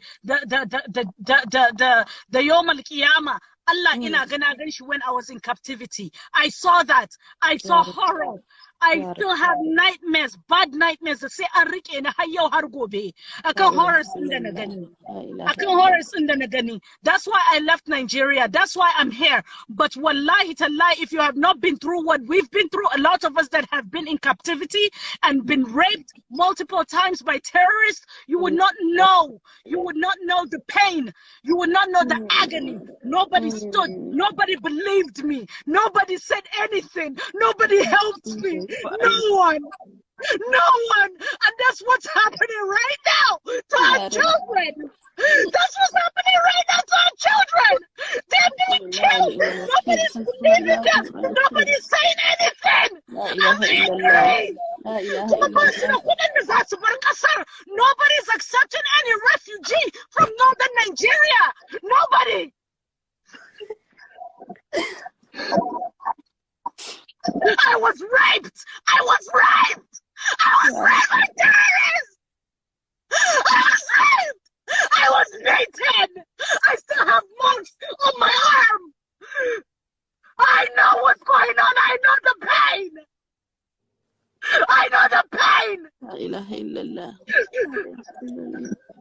yawm al-qiyama. Allah ina gana gan shi when I was in captivity. I saw that. I saw horror. I still have nightmares, bad nightmares da sai an rike ni har yau har gobe. Akan horrors din da na gani. Akan horrors din da na gani. That's why I left Nigeria. That's why I'm here. But wallahi tallahi, if you have not been through what we've been through, a lot of us that have been in captivity and been raped multiple times by terrorists, you would not know. You would not know the pain. You would not know the agony. Nobody stood. Nobody believed me. Nobody said anything. Nobody helped me. No one. No one. And that's what's happening right now to our children. That's what's happening right now to our children. They're being killed. Nobody's believing them. Nobody's saying anything. I'm angry. Nobody's accepting any refugee from northern Nigeria. Nobody. I was raped. I was raped. I was raped by terrorists. I was raped. I was beaten. I still have marks on my arm. I know what's going on. I know the pain. I know the pain. La ilaha illallah.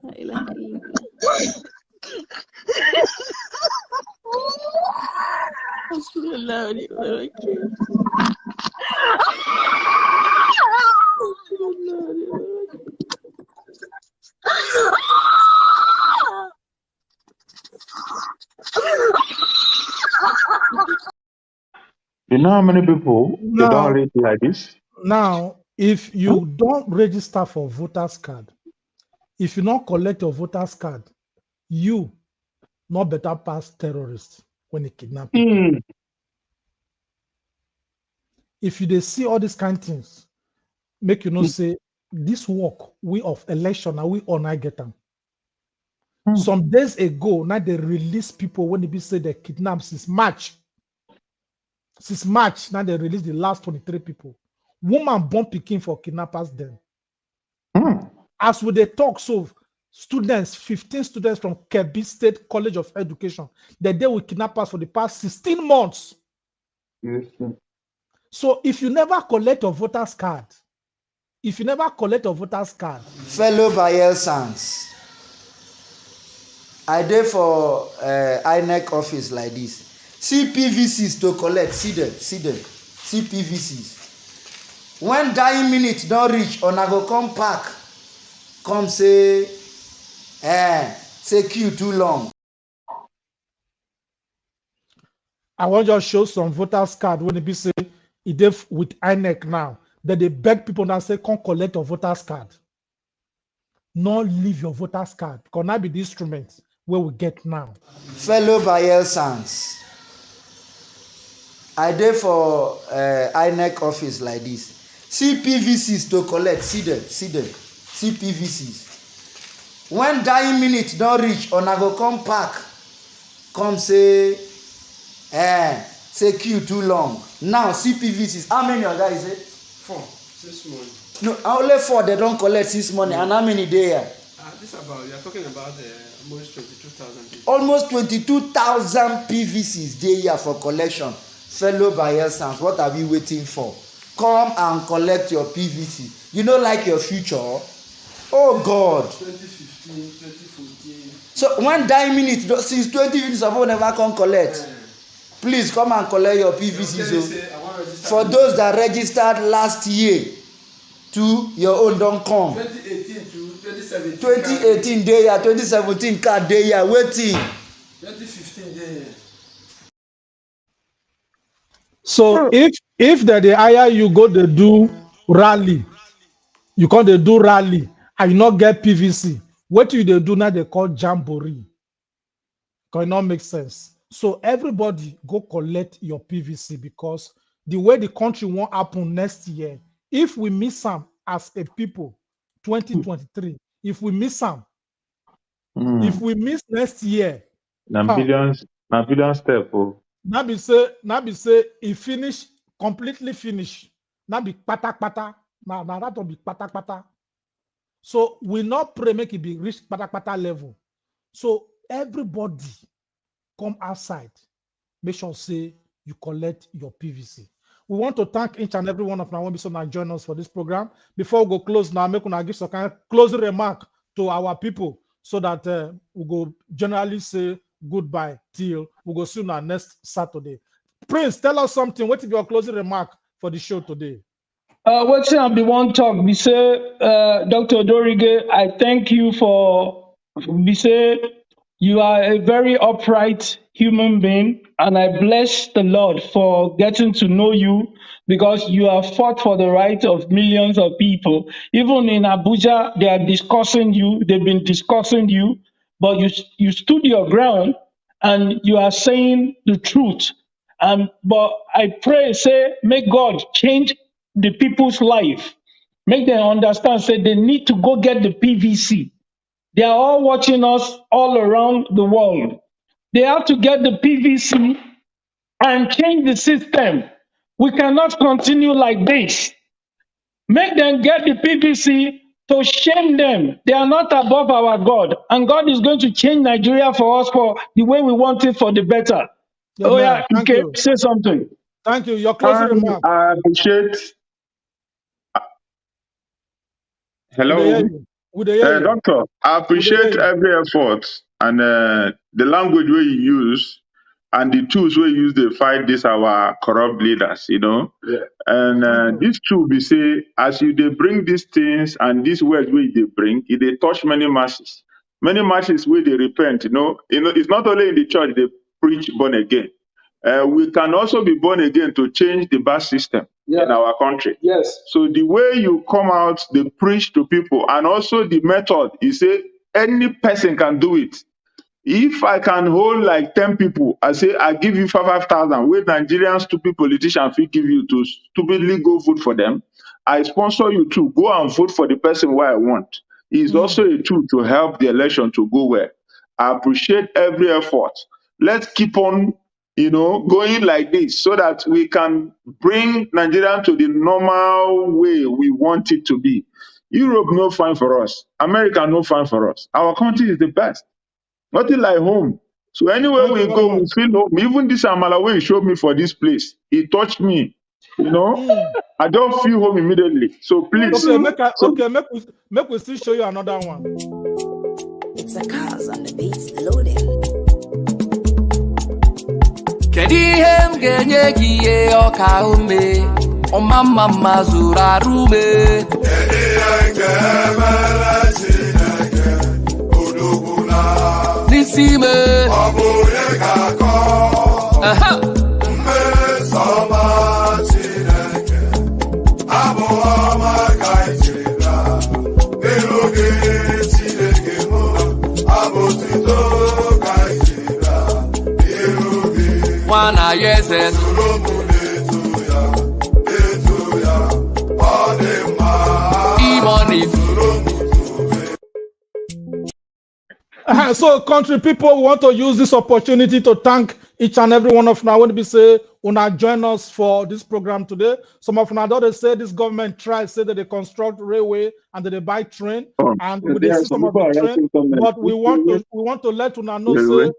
La ilaha illallah. You know how many people they don't read like this? Now, if you don't register for voters card, if you not collect your voters card, you not better pass terrorists when they kidnap people. If you see all these kind of things, make you know say this work we of election and we all not get them. Some days ago, now they release people when they be say they kidnap since March. Since March, now they release the last 23 people. Woman born picking for kidnappers then. As we they talk, so students, 15 students from Kebbi State College of Education, they deal with kidnappers for the past 16 months. Yes. So if you never collect your voters card, fellow Bayelsans, I dey for INEC office like this. See PVCs to collect, see them, see PVCs. When dying minute don reach, una go come pack, come say queue too long. I want just show some voters card when it be say it dey with INEC now. That they beg people now say come collect your voters card. Not leave your voters card because now be the instrument where we get now. Fellow Bayelsans, I dey for INEC office like this. See PVCs to collect, see them, see PVCs. When dying minute don reach, una go come pack, come say queue too long. Now see PVCs. How many oga is it? 4 this morning. No, only 4 they don't collect this morning. And how many dey here? This about you are talking about almost 22,000. Almost 22,000 PVCs dey here for collection. Fellow Bayelsans, what are we waiting for? Come and collect your PVC. You know, like your future. Oh God. 2015, 2014. So when dying minute since 2015, someone never come collect. Please come and collect your PVC. So for those that registered last year, to your own don't come. 2018 to 2017. 2018 day here, 2017 card day here, waiting. 2015 day here. So if they hire you go they do rally, you can't they do rally and you not get PVC. What do they do now? They call jamboree. Can not make sense. So everybody go collect your PVC because the way the country won't happen next year, if we miss some as a people, 2023, if we miss some, if we miss next year, billion step. Oh. Now be say it finish, completely finish. Now be pata. Now that will be pata. So we not pray make it be reach pata level. So everybody come outside, make sure say you collect your PVC. We want to thank each and every one of our members that join us for this program. Before we go close now, make una give some kind of closing remark to our people so that we go generally say goodbye till we go see you next Saturday. Prince, tell us something. What is your closing remark for the show today? Wetin I be wan talk be say, Dr. Dorige, I thank you for be say you are a very upright human being, and I bless the Lord for getting to know you because you have fought for the right of millions of people. Even in Abuja, they are discussing you. They've been discussing you, but you stood your ground and you are saying the truth. But I pray, say, make God change the people's life. Make them understand, say they need to go get the PVC. They are all watching us all around the world. They have to get the PVC and change the system. We cannot continue like this. Make them get the PVC to shame them. They are not above our God. And God is going to change Nigeria for us for the way we want it for the better. Yeah, Thank you. Say something. Thank you. Your closing remark. I appreciate. Hello. Doctor, I appreciate every effort and the language where you use and the tools where you use to fight this our corrupt leaders, you know. Yeah. And this tool be say, as you they bring these things and these words where they bring, they touch many masses. Many masses where they repent, you know. It's not only in the church they preach born again. We can also be born again to change the bad system in our country. Yes. So the way you come out, they preach to people, and also the method, you say any person can do it. If I can hold like 10 people, I say I give you 5,000. Where Nigerian stupid politicians will give you to stupidly go vote for them, I sponsor you to go and vote for the person where I want. It's also a tool to help the election to go well. I appreciate every effort. Let's keep on, going like this so that we can bring Nigeria to the normal way we want it to be. Europe no fine for us. America no fine for us. Our country is the best. Nothing like home. So anywhere we go, we feel home. Even this Amala way you showed me for this place, it touched me. I don't feel home immediately. So please. Make we still show you another one. The cars on the beats loading. Kedu ihe m ga-enye gị ihe ọka ume ọmamma mma zuru arụ ume kedu ihe ga-emere Chineke odogwuna n'isi ime ọ bụ onye ga-akọ mmesoma Chineke abụ ọma ka ijirila n'iru gị Chineke mụ abụ tuto ka ijirila n'iru gị nwana ya eze So, country people, we want to use this opportunity to thank each and every one of now. When we say, una join us for this program today. Some of now they say this government tries say that they construct railway and that they buy train, and we see some of the train. But we want to let una know say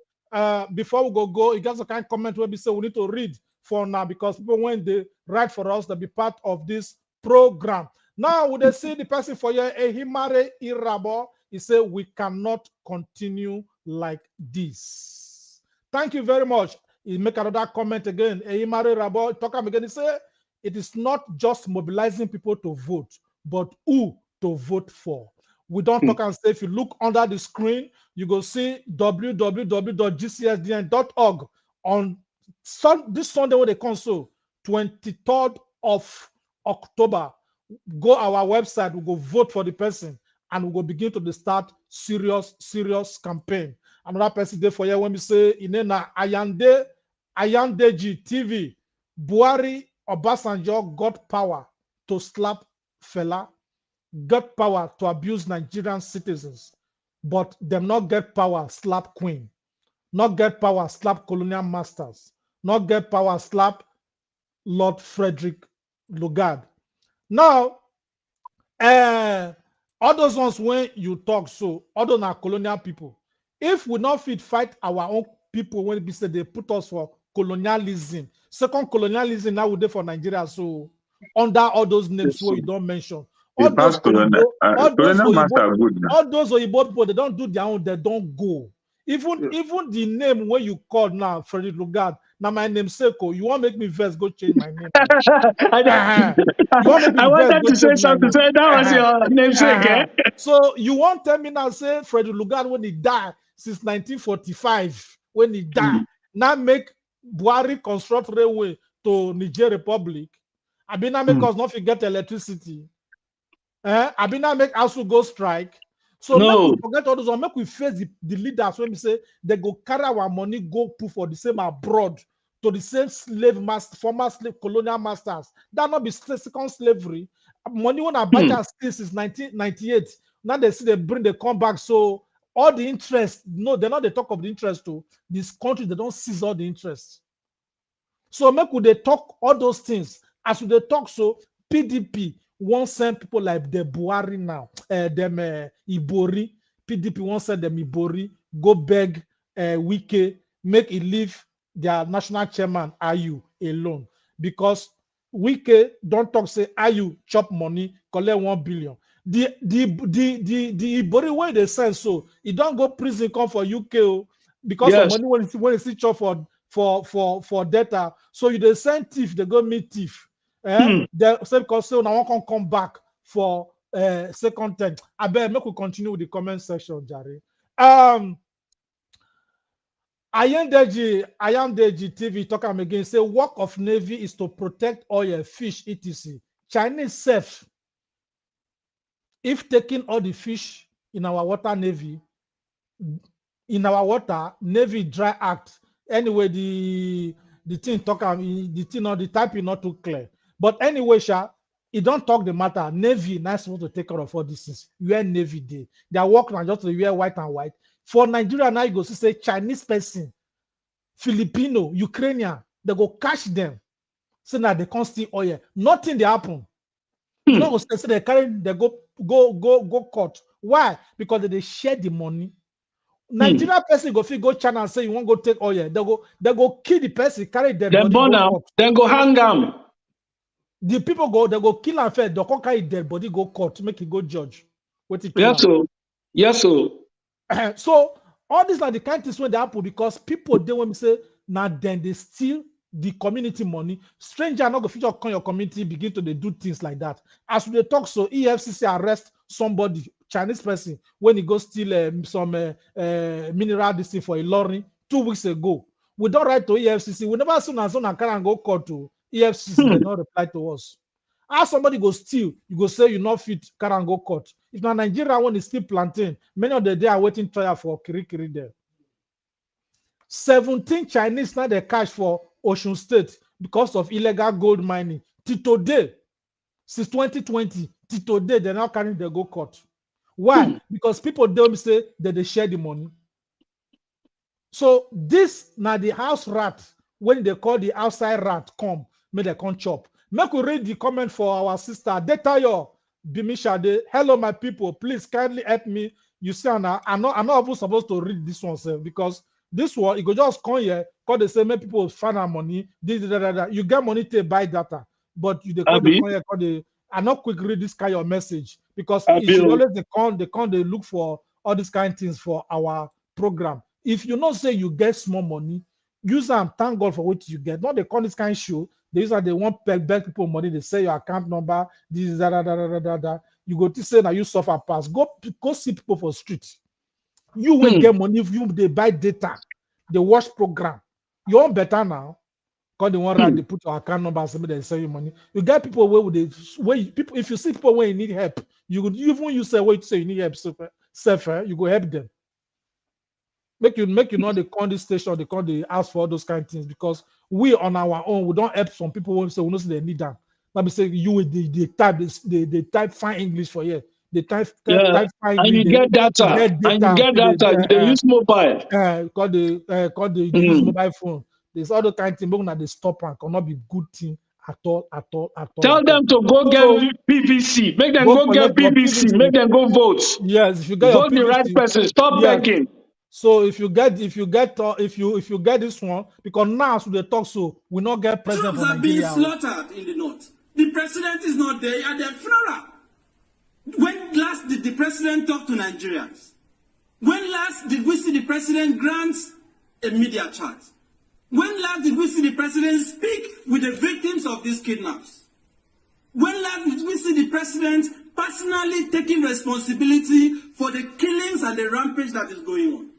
before we go, you guys can comment where we say we need to read for now because people when they write for us, they be part of this program. Now, would they see the person for your Ehimare Irabo? He said, we cannot continue like this. Thank you very much. He make another comment again. Ehimare Irabo, talk again. He said, it is not just mobilizing people to vote, but who to vote for. We don't talk and say, if you look under the screen, you go see www.gcsdn.org on this Sunday when they console, 23rd of October. Go our website, we go vote for the person, and we go begin to start serious campaign. Another person there for you when we say Inena Ayandeji TV, Buhari Obasanjo got power to slap fella, got power to abuse Nigerian citizens, but them not get power slap queen, not get power slap colonial masters, not get power slap Lord Frederick Lugard. Now, all those ones when you talk so, other than colonial people, if we not fit fight our own people when we say they put us for colonialism, second colonialism now we do for Nigeria, so under all those names where you don't mention, all those Oyibo people, they don't do their own, they don't go. Even the name when you call now, Frederick Lugard, now my name Seko, you want to make me verse, go change my name. I wanted to say something, say that was your namesake. So you want to tell me now, say Frederick Lugard when he died since 1945, when he died, now make Buhari construct railway to Niger Republic. I mean, now make us not forget electricity. I mean, now make ASU go strike. So make we forget all those, or make we face the leaders when we say they go carry our money, go put for the same abroad to the same slave master, former slave colonial masters. That not be second slavery. Money when I buy since 1998. Now they see they come back. So all the interest, no, they're not the talk of the interest to this country, they don't seize all the interest. So make we they talk all those things. As they talk, so PDP won't send people like the Buhari now, them Ibori, PDP won't send them Ibori, go beg Wike, make it leave their national chairman Ayu alone, because Wike don't talk say Ayu chop money, collect 1 billion. The Ibori way they send so it don't go prison come for UK because of money when it's chop for data. So you they send thief, they go meet thief. They say because so now one can come back for second time. I bet make we continue with the comment section, Jerry. Ayandeji TV talk am again. Say work of Navy is to protect oil, fish, etc. Chinese self, if taking all the fish in our water Navy, Navy dry act. Anyway, the thing talk the thing or the type is not too clear. But anyway, it don't talk the matter. Navy not supposed to take care of all these things. Wear Navy day. They are working on just to wear white and white. For Nigeria now, you go to say Chinese person, Filipino, Ukrainian, they go catch them. So now they can't steal oil. Nothing they happen. You know, say they carry, they go court. Why? Because they share the money. Nigeria person go China and say you want to go take oil. They go kill the person, carry dead body. Then go hang them. The people they go kill and fair. They go carry dead body, go court, make it go judge. Yes, so. So all these are the kind of things when they happen because people they when me say now then they steal the community money. Stranger not go feature come your community begin to they do things like that. As they talk, so EFCC arrest somebody Chinese person when he goes steal some mineral this thing for a lorry 2 weeks ago. We don't write to EFCC. We never soon as soon can go court to EFCC. They not reply to us. As somebody go steal, you go say you not fit can go court. If now Nigeria one is still planting, many of the day are waiting trial for Kirikiri there. 17 Chinese now they cash for Ocean State because of illegal gold mining. Till today, since 2020, till today, they're now carrying the go court. Why? Because people don't say that they share the money. So this now the house rat, when they call the outside rat come, may they come chop. Make we read the comment for our sister Detayo Bimishade. Hello, my people. Please kindly help me. You see, I'm not even supposed to read this one, sir, because this one, you go just come here, call the same people find our money. You get money to buy data, but you come here, call the. I not quick read this kind of message because it should always they look for all these kind of things for our program. If you not say you get small money, use them. Thank God for what you get. Not they call this kind of show. They use that they want beg people money. They say your account number. This is da. You go to say now you suffer pass. Go see people for street. You will get money if you they buy data. They watch program. You want better now. Because they want they put your account number and they sell you money. You get people people if you see people where you need help, you would even you say wait to say you need help you go help them. Make you know they call this station, they call the ask for all those kind of things because we on our own we don't help some people when we say we know they need them. Let me say they type fine English for you. They type fine and English. you get data. They use mobile. They use mobile phone. There's other kind of thing, but they stop and cannot be good thing at all. Tell them to go get PVC. Make them go get PVC. Make them go vote. Yes, if you get vote your PVC, the right person. Stop begging. So if you get this one, because now so they talk so we not get president for Nigeria. Jobs are being slaughtered in the north. The president is not there at their funeral. When last did the president talk to Nigerians? When last did we see the president grant a media chat? When last did we see the president speak with the victims of these kidnaps? When last did we see the president personally taking responsibility for the killings and the rampage that is going on?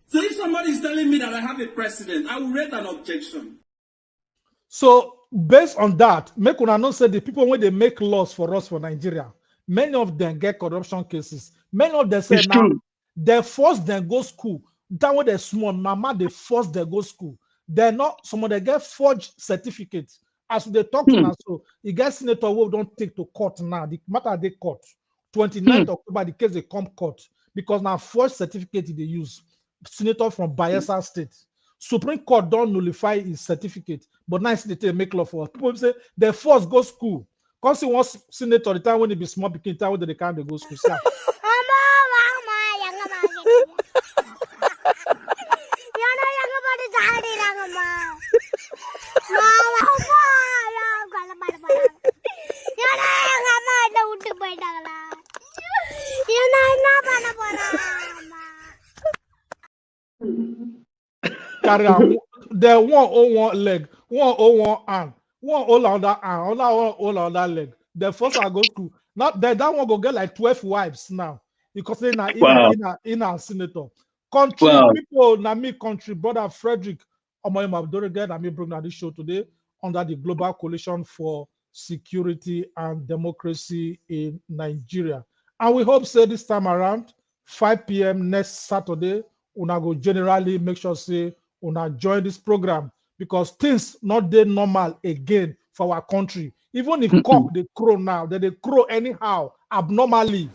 So if somebody is telling me that I have a president, I will raise an objection. So based on that, make una know say the people when they make laws for us for Nigeria, many of them get corruption cases. Many of them say now they force them go school. That way they small mama they force them go school. They're not some of them get forged certificates. As they talk to us, so you get senator who don't take to court now. The matter they court 29th October the case they come court because now forged certificate they use. Senator from Bayelsa State. Supreme Court don't nullify his certificate, but now they make law for us. People say they force go school. Because he wants senator the time when they be small picking time when they can't go school. Carry on. There 101 leg, 101 arm, 1 on that arm, all on that leg. The first I go school. Not that one go get like 12 wives now. Because they in our senator. Country people, na me country brother Frederick Omoyema Abdurrahman, na me bring this show today under the Global Coalition for Security and Democracy in Nigeria. And we hope say this time around 5 p.m. next Saturday, una go generally make sure say una join this program because things not dey normal again for our country. Even if cock they crow now, they crow anyhow abnormally.